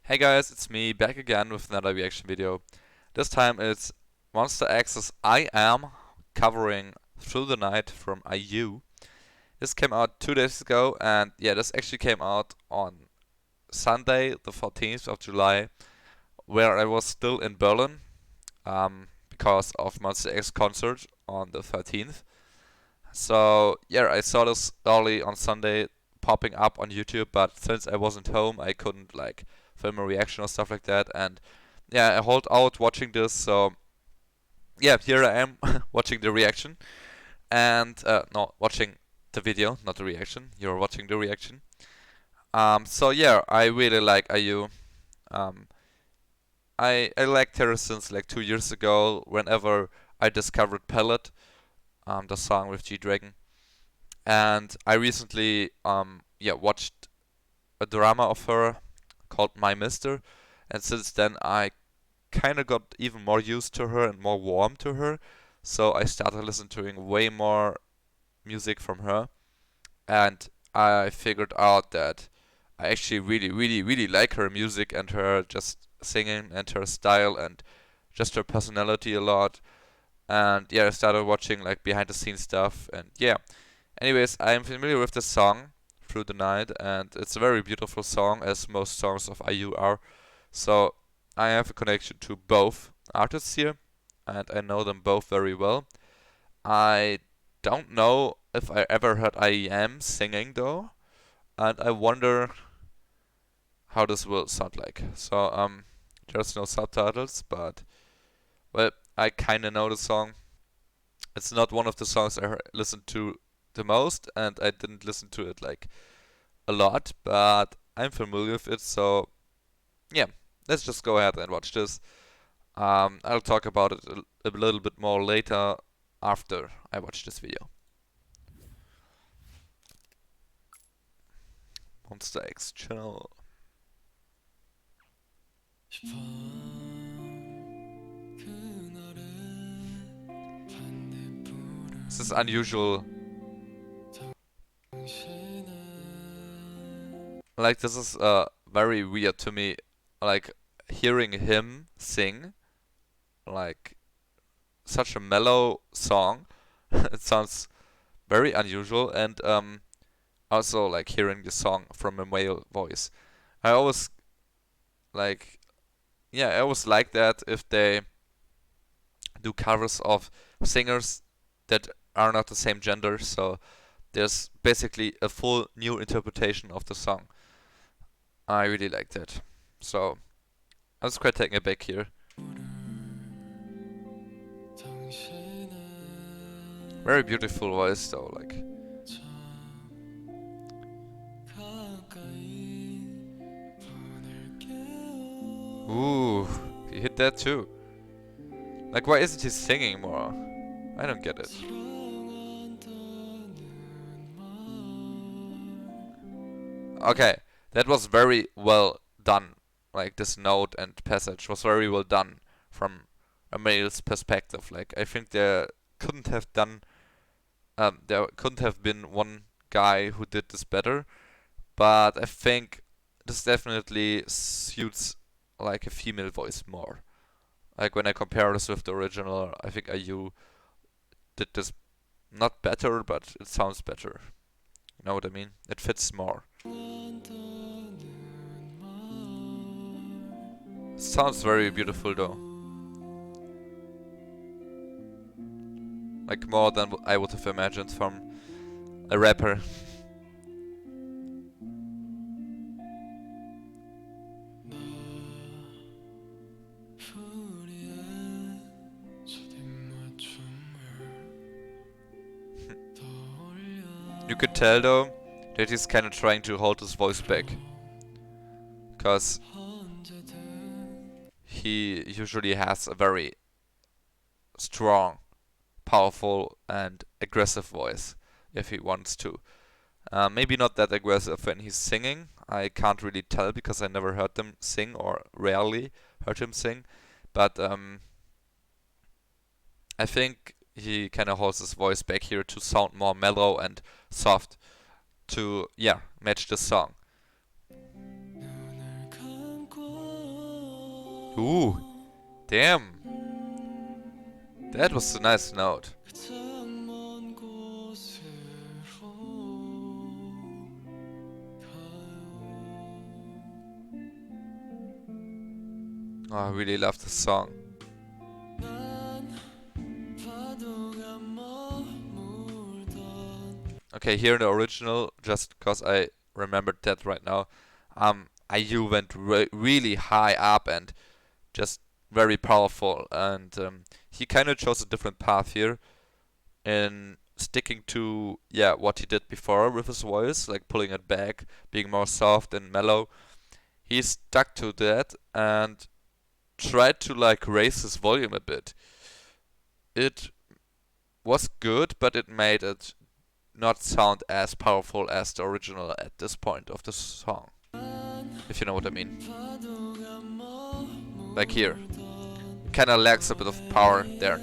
Hey guys, it's me back again with another reaction video. This time it's Monster X's I Am covering Through the Night from IU. This came out 2 days ago, and yeah, this actually came out on Sunday, the 14th of July, where I was still in Berlin because of Monster X concert on the 13th. So yeah, I saw this early on Sunday popping up on YouTube, but since I wasn't home, I couldn't like film a reaction or stuff like that. And yeah, I hold out watching this. So yeah, here I am watching the reaction, and no, watching the video, not the reaction. You're watching the reaction. So yeah, I really like IU. Um, I liked her since like 2 years ago. Whenever I discovered Pellet, the song with G Dragon. And I recently yeah watched a drama of her called My Mister, and since then I kind of got even more used to her and more warm to her. So I started listening to way more music from her, and I figured out that I actually really like her music and her just singing and her style and just her personality a lot. And yeah, I started watching like behind the scenes stuff, and yeah. Anyways, I'm familiar with the song Through the Night, and it's a very beautiful song, as most songs of IU are. So I have a connection to both artists here, and I know them both very well. I don't know if I ever heard IEM singing though, and I wonder how this will sound like. So there's no subtitles, but well, I kinda know the song. It's not one of the songs I listened to the most, and I didn't listen to it like a lot, but I'm familiar with it, so yeah, let's just go ahead and watch this. I'll talk about it a little bit more later after I watch this video. Monster X channel. This is unusual. Like, this is very weird to me. Like, hearing him sing, like, such a mellow song. It sounds very unusual, and also like hearing the song from a male voice. I always like, yeah, I always like that if they do covers of singers that are not the same gender, so there's basically a full new interpretation of the song. I really like that. So I was quite taken aback here. Very beautiful voice though, like. Ooh, he hit that too. Like, why isn't he singing more? I don't get it. Okay, that was very well done. Like, this note and passage was very well done from a male's perspective. Like, I think couldn't have done, there couldn't have been one guy who did this better. But I think this definitely suits like a female voice more. Like, when I compare this with the original, I think IU did this not better, but it sounds better. You know what I mean? It fits more. Sounds very beautiful though. Like, more than I would have imagined from a rapper. You could tell though that he's kind of trying to hold his voice back, because he usually has a very strong, powerful, and aggressive voice if he wants to. Maybe not that aggressive when he's singing. I can't really tell because I never heard them sing, or rarely heard him sing. But I think he kind of holds his voice back here to sound more mellow and soft to, yeah, match the song. Ooh, damn. That was a nice note. Oh, I really love this song. Okay, here in the original, just because I remembered that right now, IU went really high up and just very powerful, and he kind of chose a different path here in sticking to what he did before with his voice, like pulling it back, being more soft and mellow. He stuck to that and tried to like raise his volume a bit. It was good, but it made it not sound as powerful as the original at this point of the song. If you know what I mean. Like here. Kinda lacks a bit of power there.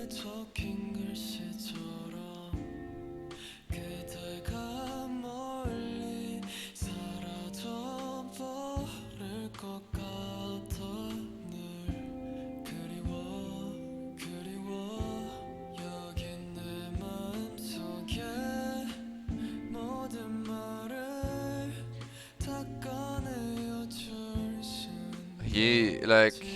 He, like...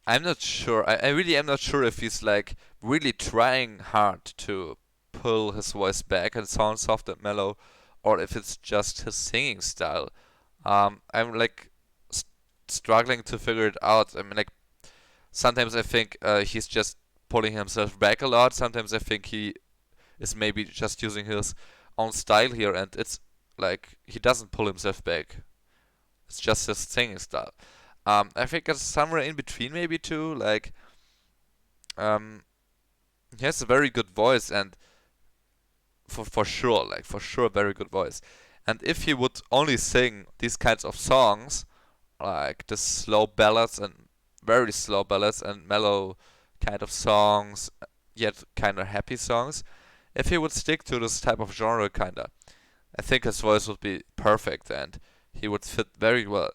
I'm not sure. I really am not sure if he's, like, really trying hard to pull his voice back and sound soft and mellow, or if it's just his singing style. I'm, like, struggling to figure it out. I mean, like, sometimes I think he's just pulling himself back a lot. Sometimes I think he is maybe just using his own style here, and it's like he doesn't pull himself back. It's just his singing style. I think it's somewhere in between, maybe too. Like, he has a very good voice, and for sure, like for sure, very good voice. And if he would only sing these kinds of songs, like the slow ballads and very slow ballads and mellow kind of songs, yet kind of happy songs, if he would stick to this type of genre, kinda, I think his voice would be perfect and he would fit very well.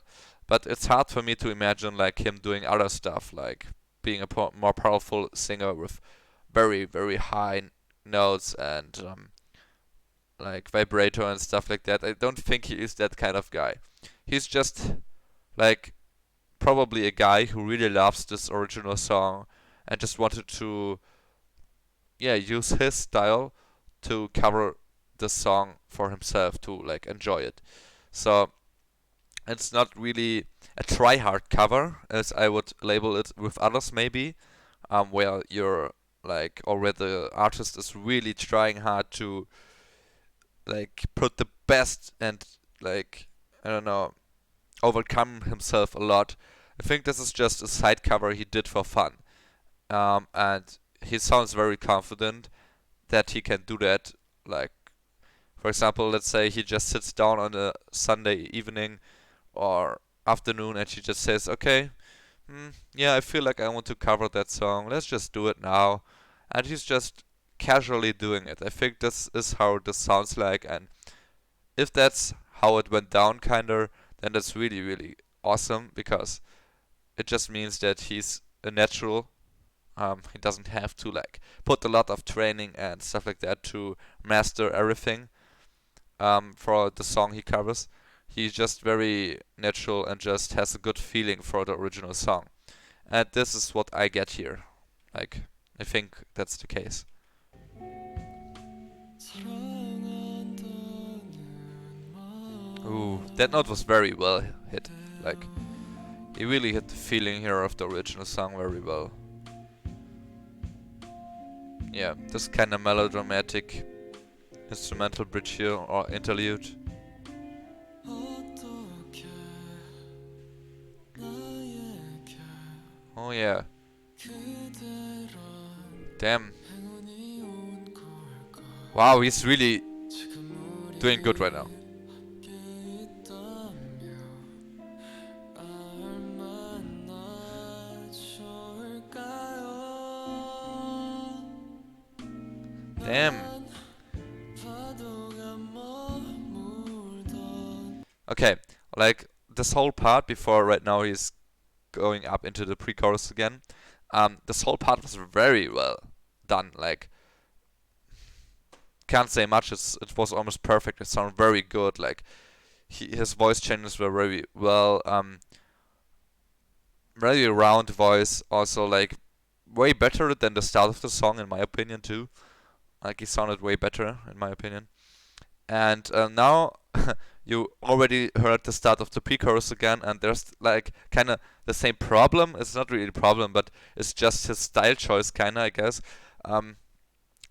But it's hard for me to imagine like him doing other stuff, like being a more powerful singer with very very high notes and like vibrato and stuff like that. I don't think he is that kind of guy. He's just like probably a guy who really loves this original song and just wanted to use his style to cover the song for himself to like enjoy it. So it's not really a try-hard cover, as I would label it with others maybe, where you're like, or where the artist is really trying hard to like put the best and like, I don't know, overcome himself a lot. I think this is just a side cover he did for fun. And he sounds very confident that he can do that. Like, for example, let's say he just sits down on a Sunday evening or afternoon and he just says, okay, yeah, I feel like I want to cover that song. Let's just do it now. And he's just casually doing it. I think this is how this sounds like. And if that's how it went down, kinda, then that's really, really awesome because it just means that he's a natural. He doesn't have to like put a lot of training and stuff like that to master everything for the song he covers. He's just very natural and just has a good feeling for the original song. And this is what I get here. Like, I think that's the case. Ooh, that note was very well hit. Like, he really hit the feeling here of the original song very well. Yeah, this kind of melodramatic instrumental bridge here, or interlude. Oh yeah. Damn. Wow, he's really doing good right now. Damn. Okay, like this whole part before right now he's going up into the pre-chorus again. This whole part was very well done. Like, can't say much. It was almost perfect. It sounded very good. Like, his voice changes were very well. Very round voice. Also, like, way better than the start of the song, in my opinion, too. Like, he sounded way better, in my opinion. And now you already heard the start of the pre-chorus again, and there's like kind of the same problem. It's not really a problem, but it's just his style choice, kind of, I guess. Now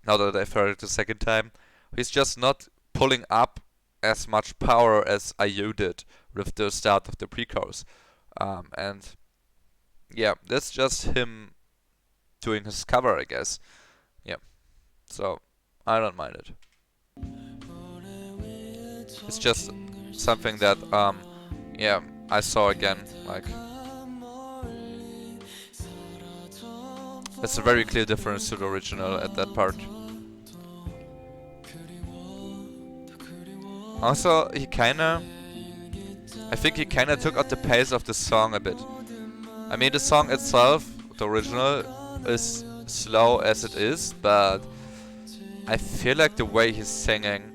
that I've heard it the second time, he's just not pulling up as much power as IU did with the start of the pre-chorus. And yeah, that's just him doing his cover, I guess. Yeah, so I don't mind it. It's just something that, yeah, I saw again. Like, it's a very clear difference to the original at that part. Also, I think he kinda took out the pace of the song a bit. I mean, the song itself, the original, is slow as it is, but I feel like the way he's singing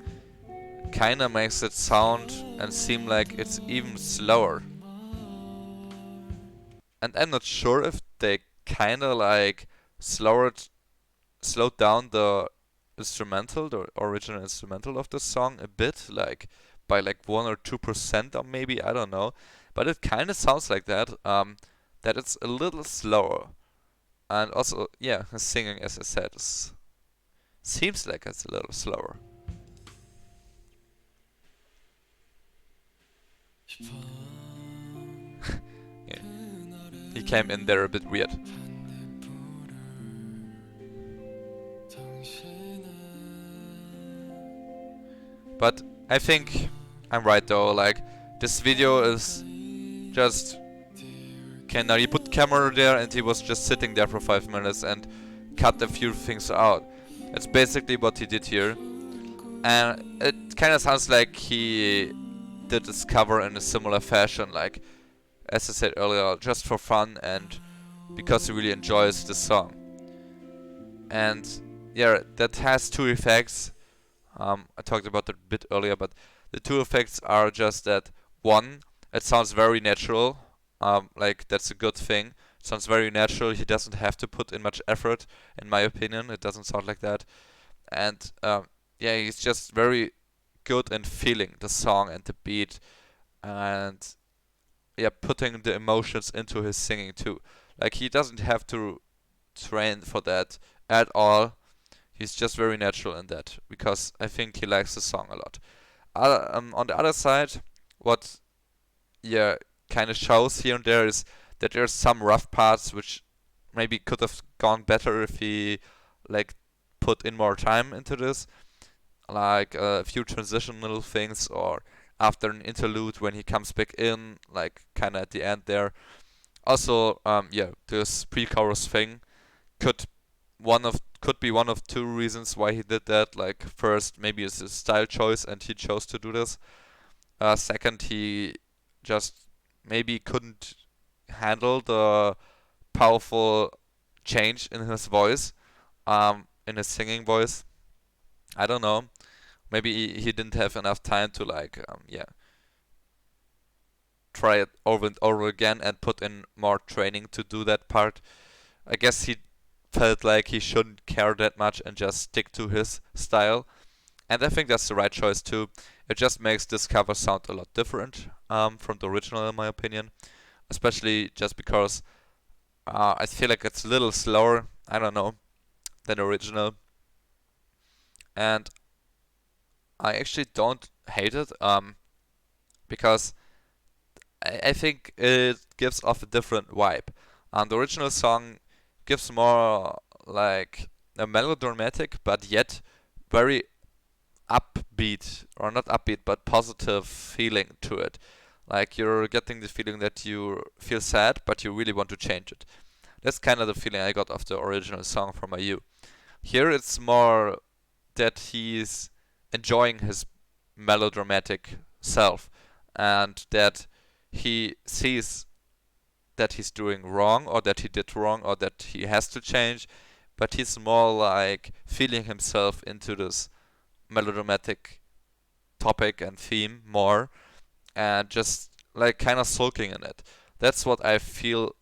kinda makes it sound and seem like it's even slower. And I'm not sure if they kinda like slowed down the instrumental, the original instrumental of the song a bit, like by like 1 or 2% or maybe, I don't know. But it kinda sounds like that, that it's a little slower. And also, yeah, his singing, as I said, seems like it's a little slower. Yeah. He came in there a bit weird. But I think I'm right though, like, this video is just... Now you put camera there and he was just sitting there for 5 minutes and cut a few things out. That's basically what he did here. And it kinda sounds like he did this cover in a similar fashion, like, as I said earlier, just for fun and because he really enjoys the song. And yeah, that has two effects. I talked about it a bit earlier, but the two effects are just that, one, it sounds very natural, like that's a good thing. It sounds very natural, he doesn't have to put in much effort, in my opinion, it doesn't sound like that. And yeah, he's just very good in feeling the song and the beat, and yeah, putting the emotions into his singing too. Like, he doesn't have to train for that at all. He's just very natural in that, because I think he likes the song a lot. On the other side, what yeah kind of shows here and there is that there's some rough parts which maybe could have gone better if he like put in more time into this, like a few transitional things, or after an interlude when he comes back in, like kind of at the end there. Also, yeah, this pre-chorus thing could be one of two reasons why he did that. Like, first, maybe it's his style choice and he chose to do this. Second, he just maybe couldn't handle the powerful change in his voice, in his singing voice. I don't know. Maybe he didn't have enough time to like, yeah, try it over and over again and put in more training to do that part. I guess he felt like he shouldn't care that much and just stick to his style. And I think that's the right choice too. It just makes this cover sound a lot different from the original, in my opinion. Especially just because I feel like it's a little slower, I don't know, than the original. And I actually don't hate it, because I think it gives off a different vibe. The original song gives more like a melodramatic, but yet very upbeat, or not upbeat, but positive feeling to it. Like, you're getting the feeling that you feel sad, but you really want to change it. That's kind of the feeling I got of the original song from IU. Here it's more that he's enjoying his melodramatic self, and that he sees that he's doing wrong or that he did wrong or that he has to change, but he's more like feeling himself into this melodramatic topic and theme more and just like kind of sulking in it. That's what I feel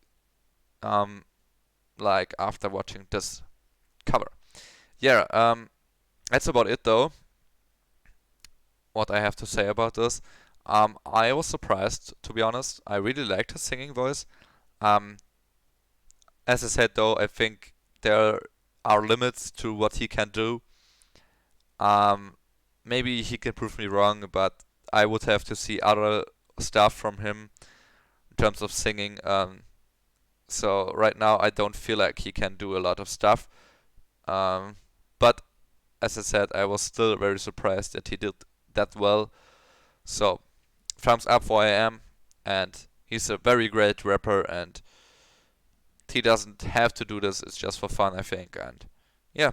like after watching this cover. Yeah, that's about it though. What I have to say about this. I was surprised, to be honest. I really liked his singing voice. Um, as I said though, I think there are limits to what he can do. Um, maybe he can prove me wrong, but I would have to see other stuff from him in terms of singing. So right now I don't feel like he can do a lot of stuff. But as I said, I was still very surprised that he did that well. So thumbs up for IM, and he's a very great rapper, and he doesn't have to do this. It's just for fun, I think. And yeah,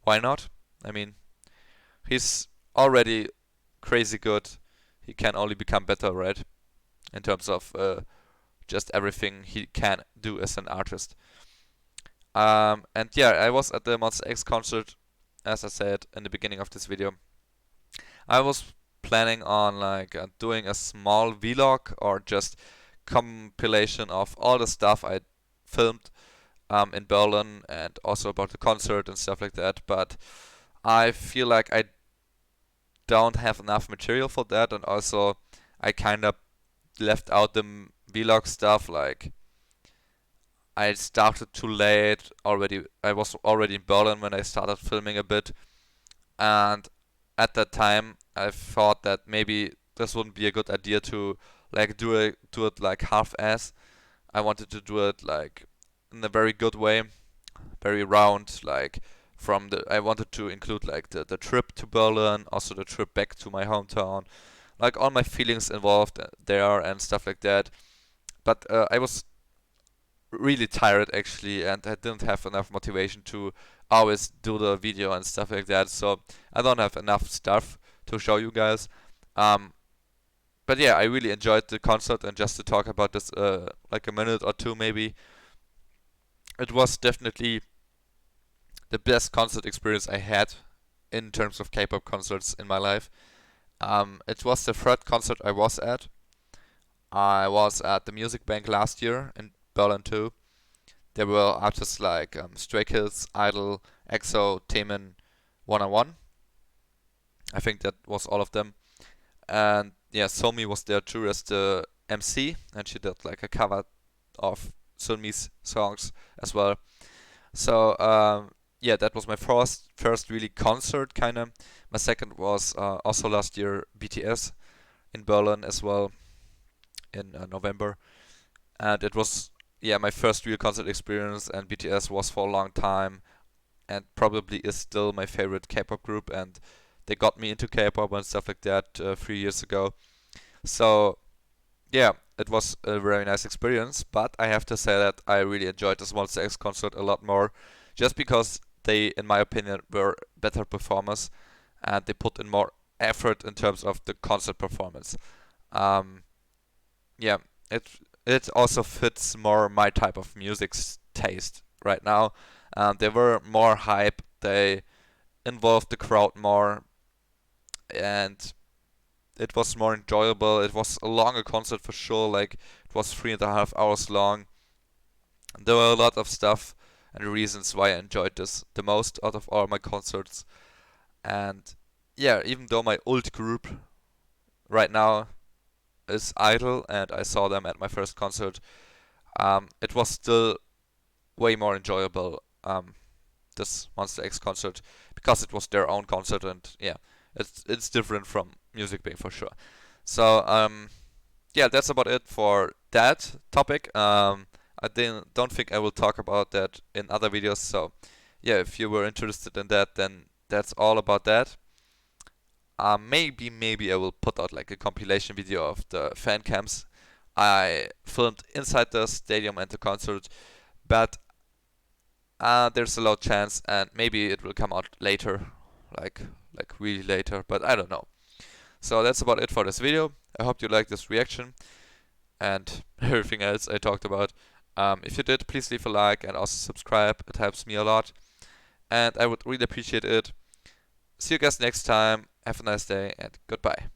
why not? I mean, he's already crazy good. He can only become better, right? In terms of just everything he can do as an artist. And yeah, I was at the Monster X concert, as I said in the beginning of this video. I was planning on like doing a small vlog or just compilation of all the stuff I filmed in Berlin and also about the concert and stuff like that, but I feel like I don't have enough material for that, and also I kind of left out the vlog stuff. Like I started too late already. I was already in Berlin when I started filming a bit, and at that time I thought that maybe this wouldn't be a good idea to like do it like half-ass. I wanted to do it like in a very good way, very round, like I wanted to include like the trip to Berlin, also the trip back to my hometown, like all my feelings involved there and stuff like that. But I was really tired actually, and I didn't have enough motivation to always do the video and stuff like that. So I don't have enough stuff to show you guys. But yeah, I really enjoyed the concert, and just to talk about this like a minute or two maybe, it was definitely the best concert experience I had in terms of K-pop concerts in my life. It was the third concert I was at. I was at the Music Bank last year in Berlin too. There were artists like Stray Kids, Idol, EXO, Taemin, One on One. I think that was all of them. And yeah, Somi was there too as the MC, and she did like a cover of Sunmi's songs as well. So yeah, that was my first really concert kind of. My second was also last year BTS in Berlin as well in November, and it was yeah my first real concert experience. And BTS was for a long time, and probably is still my favorite K-pop group, and they got me into K-pop and stuff like that 3 years ago. So yeah, it was a very nice experience, but I have to say that I really enjoyed the Monsta X concert a lot more, just because they, in my opinion, were better performers, and they put in more effort in terms of the concert performance. Um, yeah, it also fits more my type of music taste right now. They were more hype. They involved the crowd more, and it was more enjoyable. It was a longer concert for sure. Like it was 3.5 hours long. There were a lot of stuff and reasons why I enjoyed this the most out of all my concerts. And yeah, even though my old group right now is Idol, and I saw them at my first concert, it was still way more enjoyable. This Monsta X concert, because it was their own concert, and yeah, it's different from Music Bank for sure. So yeah, that's about it for that topic. I don't think I will talk about that in other videos. So yeah, if you were interested in that, then that's all about that. Maybe I will put out like a compilation video of the fan cams I filmed inside the stadium and the concert, but there's a low chance, and maybe it will come out later, like really later, but I don't know. So that's about it for this video. I hope you liked this reaction, and everything else I talked about. If you did, please leave a like and also subscribe. It helps me a lot, and I would really appreciate it. See you guys next time. Have a nice day and goodbye.